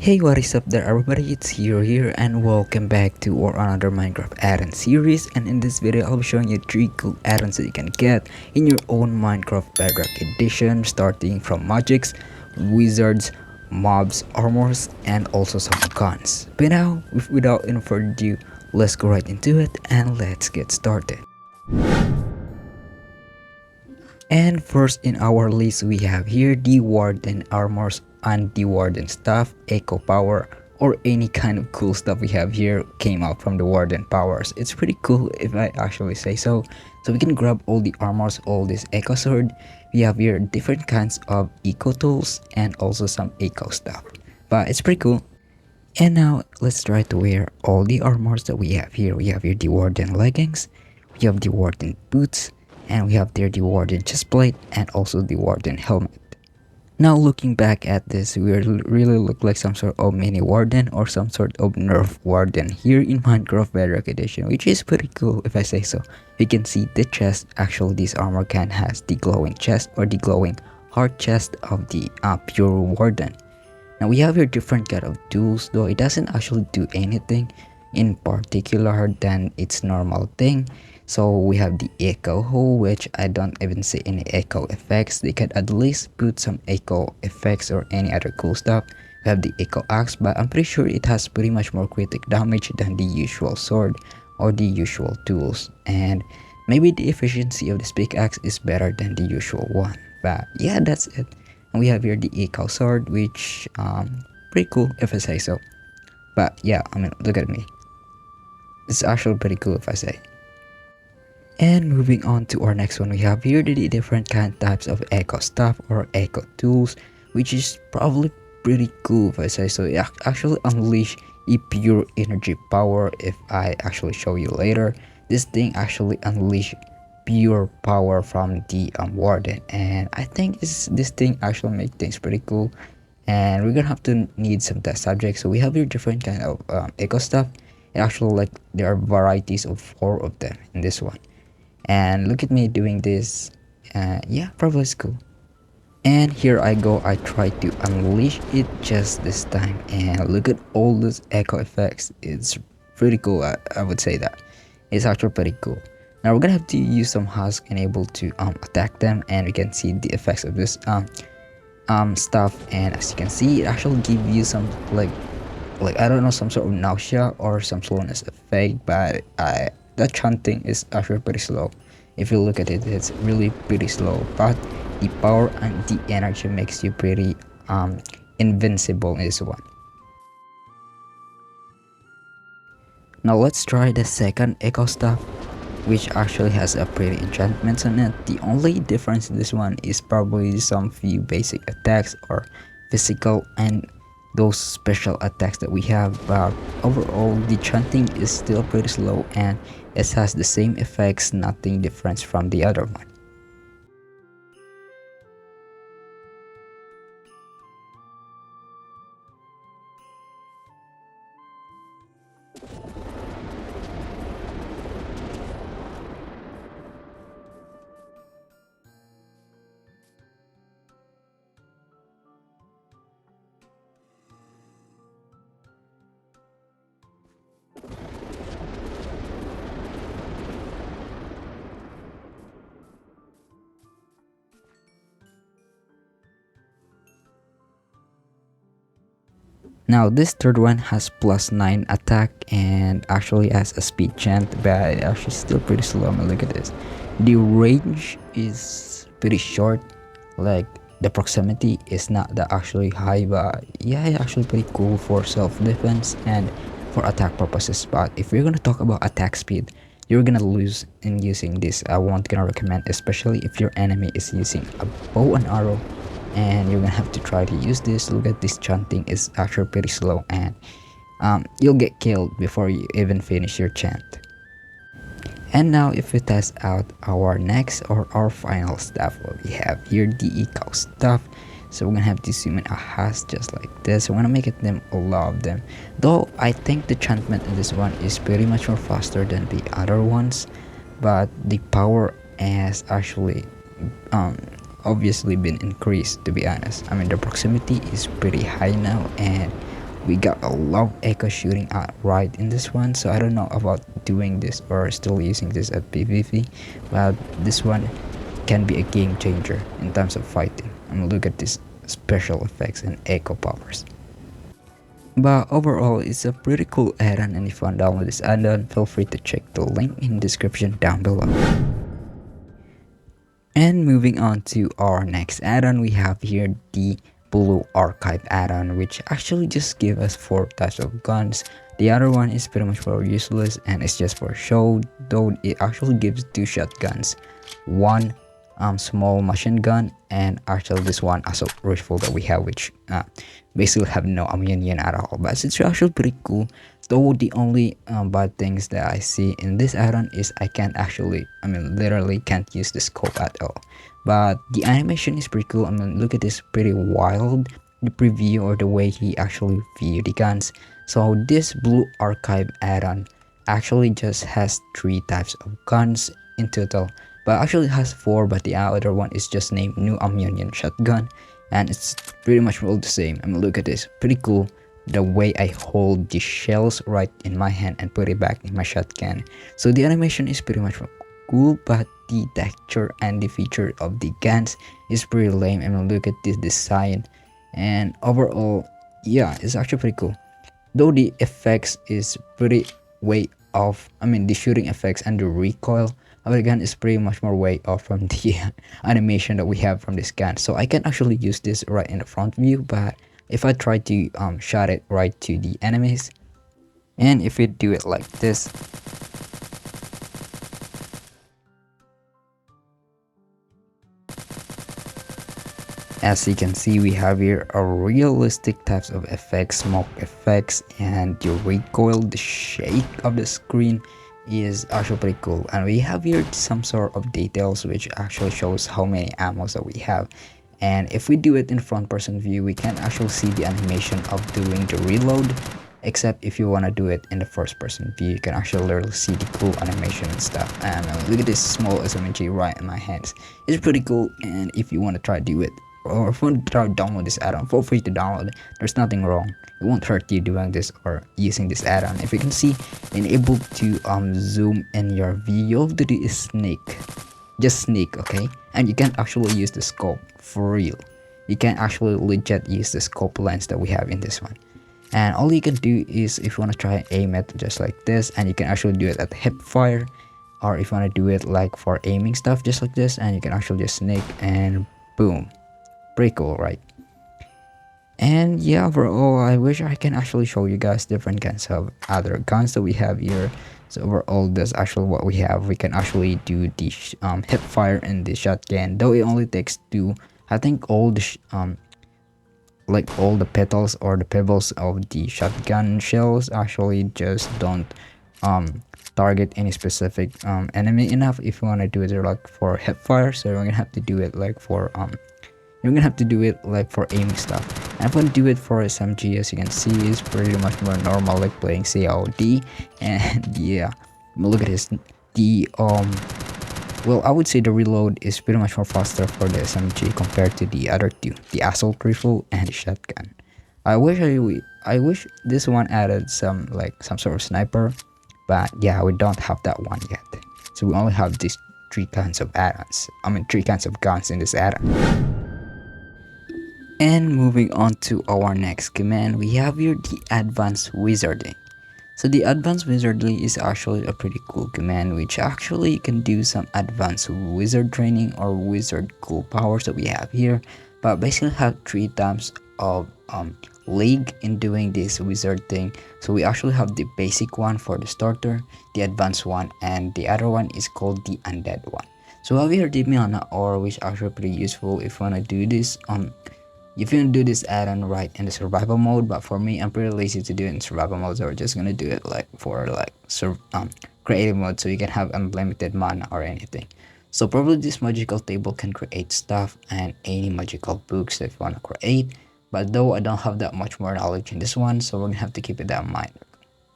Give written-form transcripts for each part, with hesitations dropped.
Hey, what is up there everybody, it's Hiro here and welcome back to our another Minecraft add-on series. And in this video I'll be showing you 3 cool add-ons that you can get in your own Minecraft Bedrock edition, starting from magics, wizards, mobs, armors, and also some guns. But now, without any further ado, let's go right into it and let's get started. And first in our list we have here the Warden armors and the Warden stuff, echo power, or any kind of cool stuff we have here came out from the Warden powers. It's pretty cool if I actually say so. So we can grab all the armors, all this echo sword. We have here different kinds of eco tools and also some echo stuff. But it's pretty cool. And now let's try to wear all the armors that we have here. We have here the Warden leggings, we have the Warden boots, and we have there the Warden chestplate and also the Warden helmet. Now looking back at this, we really look like some sort of mini Warden or some sort of nerf Warden here in Minecraft Bedrock Edition, which is pretty cool if I say so. You can see the chest. Actually this armor can has the glowing chest or the glowing heart chest of the pure Warden. Now we have here different kind of tools, though it doesn't actually do anything in particular than its normal thing. So we have the echo hole, which I don't even see any echo effects. They can at least put some echo effects or any other cool stuff. We have the echo axe, but I'm pretty sure it has pretty much more critic damage than the usual sword or the usual tools, and maybe the efficiency of this pickaxe is better than the usual one. But yeah, that's it. And we have here the echo sword, which pretty cool if I say so. But yeah, I mean, look at me, it's actually pretty cool if I say. And moving on to our next one, we have here the different types of echo stuff or echo tools, which is probably pretty cool if I say so. It actually unleash a pure energy power. If I actually show you later, this thing actually unleash pure power from the Warden, and I think this thing actually make things pretty cool. And we're gonna have to need some test subjects. So we have here different kind of echo stuff. It actually, like, there are varieties of 4 of them in this one. And look at me doing this. Yeah, probably it's cool. And here I go, I try to unleash it just this time, and look at all those echo effects. It's pretty cool. I would say that it's actually pretty cool. Now we're gonna have to use some husk and able to attack them, and we can see the effects of this stuff. And as you can see, it actually give you some like I don't know, some sort of nausea or some slowness effect. But the chanting is actually pretty slow. If you look at it, it's really pretty slow, but the power and the energy makes you pretty invincible in this one. Now let's try the second echo stuff, which actually has a pretty enchantments on it. The only difference in this one is probably some few basic attacks or physical and those special attacks that we have, but overall the chanting is still pretty slow and it has the same effects, nothing different from the other one. Now this third one has +9 attack and actually has a speed chant, but it actually still pretty slow. I mean, look at this. The range is pretty short, like the proximity is not that actually high, but yeah, it's actually pretty cool for self-defense and for attack purposes. But if you're gonna talk about attack speed, you're gonna lose in using this. I won't gonna recommend, especially if your enemy is using a bow and arrow and you're gonna have to try to use this. Look at this, chanting is actually pretty slow, and you'll get killed before you even finish your chant. And now if we test out our next or our final stuff, what we have here, the eco stuff. So we're gonna have to zoom in a house just like this. We're gonna make it them all of them, though I think the enchantment in this one is pretty much more faster than the other ones, but the power has actually obviously been increased, to be honest. I mean, the proximity is pretty high now, and We got a lot of echo shooting out right in this one, so I don't know about doing this or still using this at PvP, but this one can be a game changer in terms of fighting. And look at this special effects and echo powers. But overall, it's a pretty cool add-on, and if you want to download this add-on, feel free to check the link in the description down below. And moving on to our next add-on, we have here the Blue Archive add-on, which actually just give us 4 types of guns. The other one is pretty much for useless and it's just for show, though it actually gives 2 shotguns, one small machine gun, and actually this one assault rifle that we have, which basically have no ammunition at all, but it's actually pretty cool. Though the only bad things that I see in this add-on is I can't actually, literally can't use the scope at all. But the animation is pretty cool. Look at this, pretty wild, the preview or the way he actually view the guns. So this Blue Archive add-on actually just has 3 types of guns in total, but actually has 4, but the other one is just named New Ammunition Shotgun, and it's pretty much all the same. Look at this, pretty cool, the way I hold the shells right in my hand and put it back in my shotgun. So the animation is pretty much cool, but the texture and the feature of the guns is pretty lame. Look at this design, and overall, yeah, it's actually pretty cool. Though the effects is pretty way off, the shooting effects and the recoil of the gun is pretty much more way off from the animation that we have from this gun. So I can actually use this right in the front view, but if I try to shot it right to the enemies, and if we do it like this, as you can see, we have here a realistic types of effects, smoke effects, and the recoil, the shake of the screen is actually pretty cool. And we have here some sort of details which actually shows how many ammos that we have. And if we do it in front person view, we can actually see the animation of doing the reload, except if you want to do it in the first person view, you can actually literally see the cool animation and stuff. And look at this small SMG right in my hands. It's pretty cool, and if you want to try to do it, or if you want to try to download this add-on, feel free to download it. There's nothing wrong. It won't hurt you doing this or using this add-on. If you can see, and able to zoom in your view, you have to do is sneak. Just sneak, okay? And you can actually use the scope for real. You can actually legit use the scope lens that we have in this one. And all you can do is, if you want to try and aim it just like this, and you can actually do it at hip fire, or if you want to do it like for aiming stuff just like this, and you can actually just sneak and boom. Pretty cool, right? And yeah, overall, I wish I can actually show you guys different kinds of other guns that we have here. So overall, that's actually what we have. We can actually do the hip fire in the shotgun, though it only takes 2. I think all the like all the petals or the pebbles of the shotgun shells actually just don't target any specific enemy enough if you want to do it like for hip fire. So you're gonna have to do it like for aiming stuff. And I'm gonna do it for SMG. As you can see, it's pretty much more normal, like playing COD. And yeah, look at this. The well, I would say the reload is pretty much more faster for the SMG compared to the other 2, the assault rifle and the shotgun. I wish this one added some sort of sniper, but yeah, we don't have that one yet. So we only have these 3 kinds of add-ons. 3 kinds of guns in this add-on. And moving on to our next command, we have here the Advanced Wizardry. So the Advanced Wizardry is actually a pretty cool command, which actually can do some advanced wizard training or wizard cool powers that we have here, but basically have 3 types of league in doing this wizard thing. So we actually have the basic one for the starter, the advanced one, and the other one is called the undead one. So we have here the Miana Ore, which is actually pretty useful if you want to do this. If you can do this add-on right in the survival mode, but for me, I'm pretty lazy to do it in survival mode, so we're just gonna do it for creative mode, so you can have unlimited mana or anything. So probably this magical table can create stuff and any magical books that you wanna create, but though I don't have that much more knowledge in this one, so we're gonna have to keep it that in mind.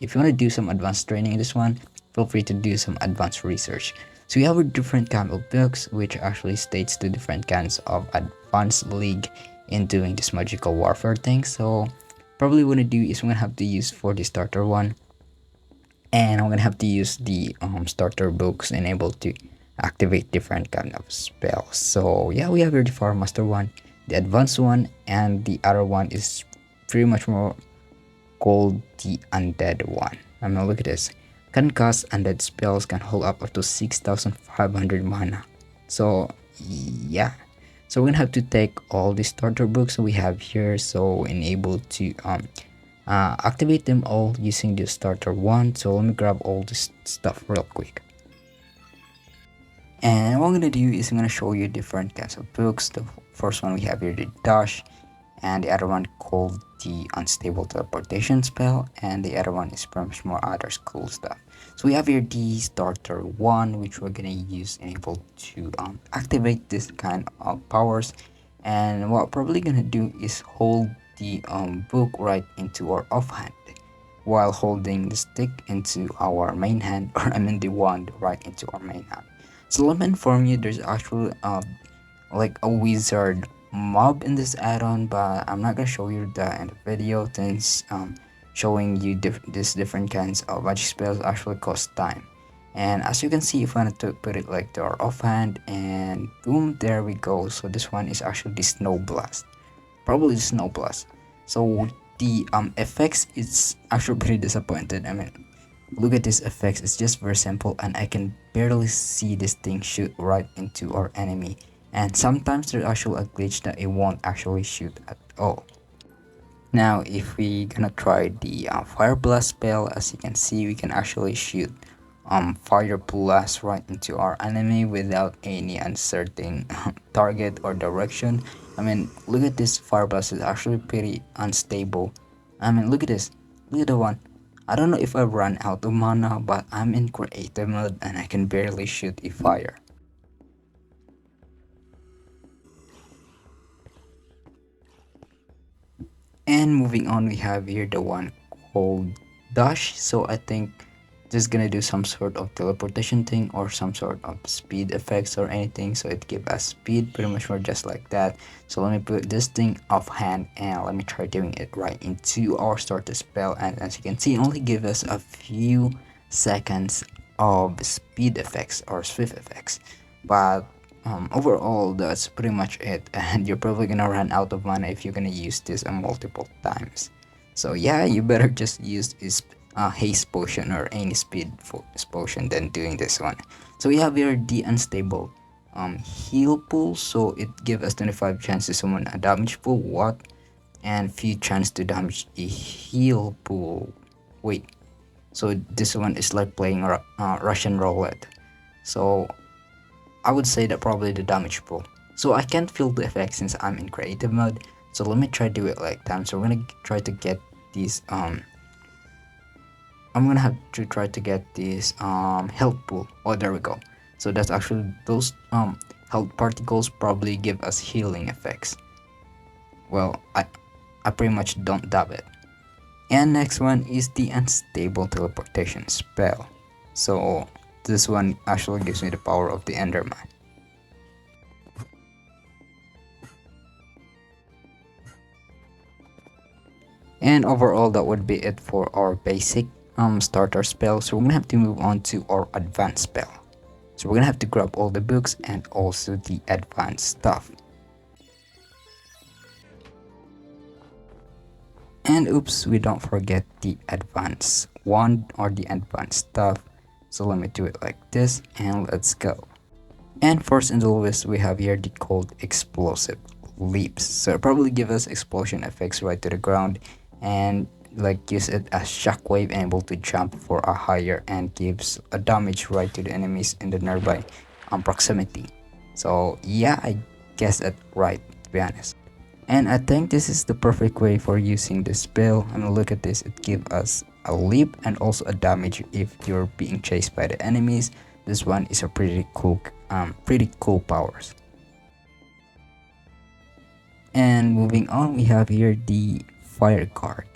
If you wanna do some advanced training in this one, feel free to do some advanced research. So we have a different kind of books, which actually states the different kinds of advanced league in doing this magical warfare thing. So probably what I'm gonna do is I'm gonna have to use for the starter one, and I'm gonna have to use the starter books and able to activate different kind of spells. So yeah, we have here the Fire Master one, the advanced one, and the other one is pretty much more called the Undead one. I mean, look at this. Can cast undead spells, can hold up to 6,500 mana. So yeah, so we're gonna have to take all the starter books we have here, so enable to activate them all using the starter one. So let me grab all this stuff real quick. And what I'm gonna do is I'm gonna show you different kinds of books. The first one we have here, the Dash, and the other one called the Unstable Teleportation spell, and the other one is pretty much more other cool stuff. So we have here the starter one, which we're gonna use and able to activate this kind of powers. And what we're probably gonna do is hold the book right into our offhand while holding the stick into our main hand, or I mean the wand right into our main hand. So let me inform you, there's actually like a wizard mob in this add-on, but I'm not gonna show you that in the video since showing you these different kinds of magic spells actually cost time. And as you can see, if I want to put it like to our offhand, and boom, there we go. So this one is actually the Snow Blast, probably the Snow Blast. So the effects, it's actually pretty disappointed. I mean, look at this effects, it's just very simple, and I can barely see this thing shoot right into our enemy. And sometimes there's actually a glitch that it won't actually shoot at all. Now if we gonna try the Fire Blast spell, as you can see, we can actually shoot Fire Blast right into our enemy without any uncertain target or direction. I mean, look at this. Fire Blast is actually pretty unstable. I mean, look at this, look at the one. I don't know if I run out of mana, but I'm in creative mode and I can barely shoot a fire. And moving on, we have here the one called Dash. So I think just gonna do some sort of teleportation thing or some sort of speed effects or anything, so it give us speed, pretty much more just like that. So let me put this thing offhand and let me try doing it right into our starter spell, and as you can see, it only give us a few seconds of speed effects or swift effects, but overall that's pretty much it. And you're probably gonna run out of mana if you're gonna use this multiple times. So yeah, you better just use this haste potion or any speed potion than doing this one. So we have here the unstable heal pool, so it gives us 25 chance to summon a damage pool, what, and few chance to damage the heal pool. Wait, so this one is like playing Russian roulette. So I would say that probably the damage pool. So I can't feel the effect since I'm in creative mode. So let me try do it like that. So we're gonna try to get these I'm gonna have to try to get this health pool. Oh, there we go. So that's actually those health particles probably give us healing effects. Well, I pretty much don't dab it. And next one is the unstable teleportation spell. So this one actually gives me the power of the Enderman. And overall, that would be it for our basic starter spell. So we're gonna have to move on to our advanced spell. So we're gonna have to grab all the books and also the advanced stuff. And oops, we don't forget the advanced wand or the advanced stuff. So let me do it like this and let's go. And first in the list, we have here the called explosive leaps. So it probably give us explosion effects right to the ground, and like use it as shockwave and able to jump for a higher, and gives a damage right to the enemies in the nearby proximity. So yeah, I guess that right, to be honest. And I think this is the perfect way for using this spell. I mean, look at this, it gives us a leap and also a damage if you're being chased by the enemies. This one is a pretty cool powers. And moving on, we have here the fire guard.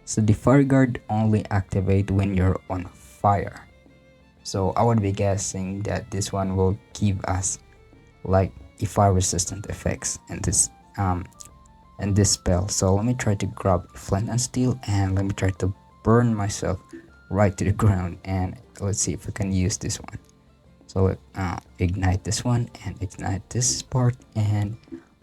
So the fire guard only activate when you're on fire. So I would be guessing that this one will give us like a fire resistant effects in this and this spell. So let me try to grab flint and steel, and let me try to burn myself right to the ground, and let's see if we can use this one. So ignite this one and ignite this part, and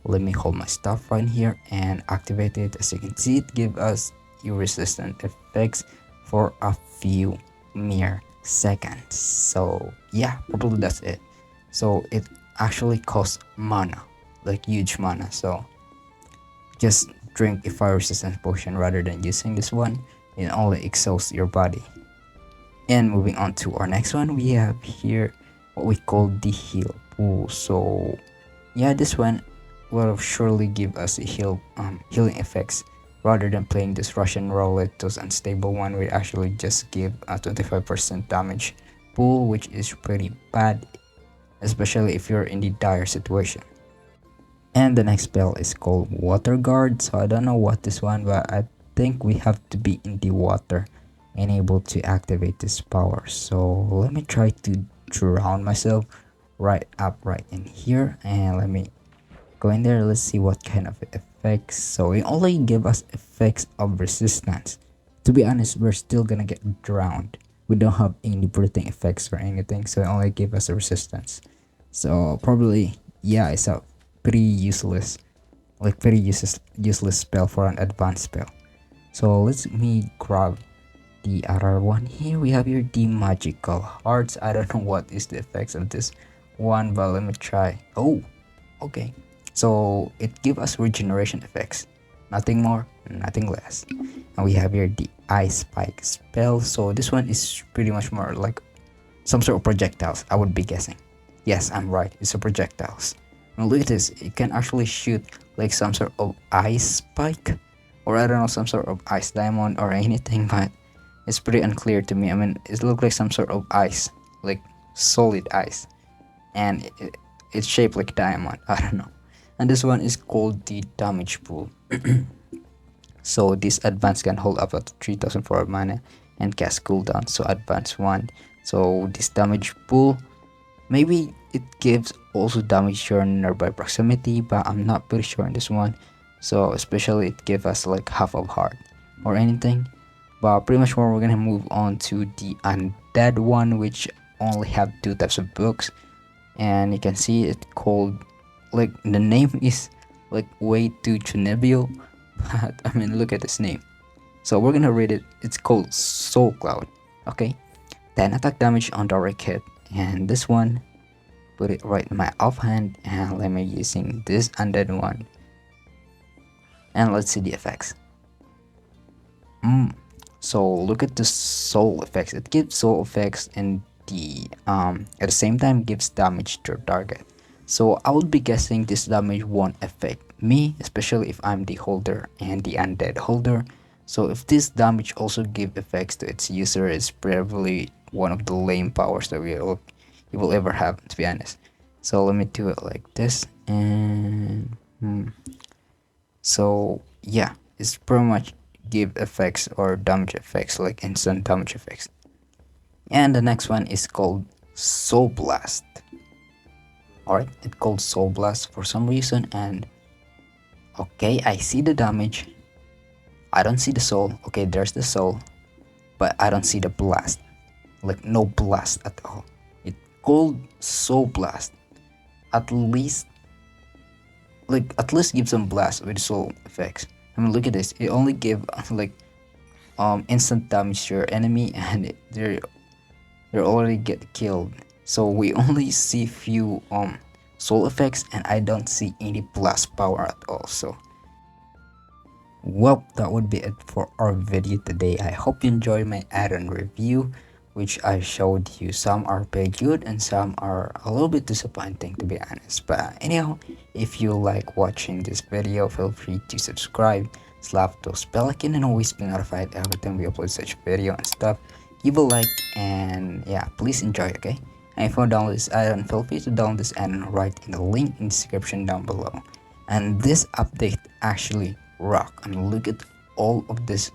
let me hold my stuff right here and activate it. As you can see, it gives us resistant effects for a few mere seconds. So yeah, probably that's it. So it actually costs mana, like huge mana. So just drink a fire resistance potion rather than using this one. It only exhausts your body. And moving on to our next one, we have here what we call the heal pool. So yeah, this one will surely give us a healing effects rather than playing this Russian roulette, those unstable one. We actually just give a 25% damage pool, which is pretty bad, especially if you're in the dire situation. And the next spell is called Water Guard. So I don't know what this one, but I think we have to be in the water and able to activate this power. So let me try to drown myself right in here, and let me go in there. Let's see what kind of effects. So it only give us effects of resistance. To be honest, we're still gonna get drowned. We don't have any breathing effects or anything, so it only give us a resistance. So probably, yeah, it's a pretty useless, like pretty useless spell for an advanced spell. So let me grab the other one. Here we have here the magical hearts. I don't know what is the effects of this one, but let me try. Oh, okay. So it gives us regeneration effects, nothing more, nothing less. And we have here the ice spike spell. So this one is pretty much more like some sort of projectiles, I would be guessing. Yes, I'm right, it's a projectiles. Now look at this, it can actually shoot like some sort of ice spike, or I don't know, some sort of ice diamond or anything, but it's pretty unclear to me. I mean, it looks like some sort of ice, like solid ice, and it's shaped like diamond. I don't know. And this one is called the damage pool. So this advance can hold up to 3004 mana and cast cooldown. So advance 1. So this damage pool, maybe it gives also damage to your nearby proximity, but I'm not pretty sure in this one. So especially it gives us like half of heart or anything. But pretty much more, we're gonna move on to the undead one, which only have 2 types of books, and you can see it called, like, the name is like way too trivial, but I mean, look at this name. So we're gonna read it. It's called Soul Cloud. Okay, 10 attack damage on direct hit, and this one, put it right in my offhand, and let me using this undead one, and let's see the effects. So look at the soul effects. It gives soul effects, and the at the same time gives damage to your target. So I would be guessing this damage won't affect me, especially if I'm the holder and the undead holder. So if this damage also give effects to its user, it's probably one of the lame powers that you will ever have, to be honest. So let me do it like this, and so yeah, it's pretty much give effects or damage effects, like instant damage effects. And the next one is called Soul Blast. Alright, it's called Soul Blast for some reason, and okay, I see the damage. I don't see the soul. Okay, there's the soul, but I don't see the blast. Like, no blast at all. It's called Soul Blast. At least give some blast with soul effects. I mean, look at this. It only give like instant damage to your enemy, and they're already get killed. So we only see few soul effects, and I don't see any blast power at all. So well, that would be it for our video today. I hope you enjoyed my add-on review, which I showed you. Some are pretty good and some are a little bit disappointing, to be honest. But anyhow, if you like watching this video, feel free to subscribe, slap those bell icon, and always be notified every time we upload such video and stuff. Give a like, and yeah, please enjoy, okay? And if you want to download this add-on, feel free to download this add-on right in the link in the description down below. And this update actually rock. I mean, look at all of this,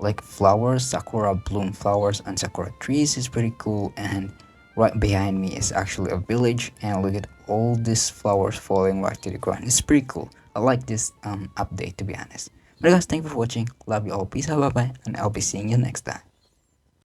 like flowers, sakura bloom flowers and sakura trees is pretty cool. And Right behind me is actually a village, and look at all these flowers falling right to the ground. It's pretty cool. I like this update, to be honest. But guys, thank you for watching. Love you all. Peace out, bye bye, and I'll be seeing you next time.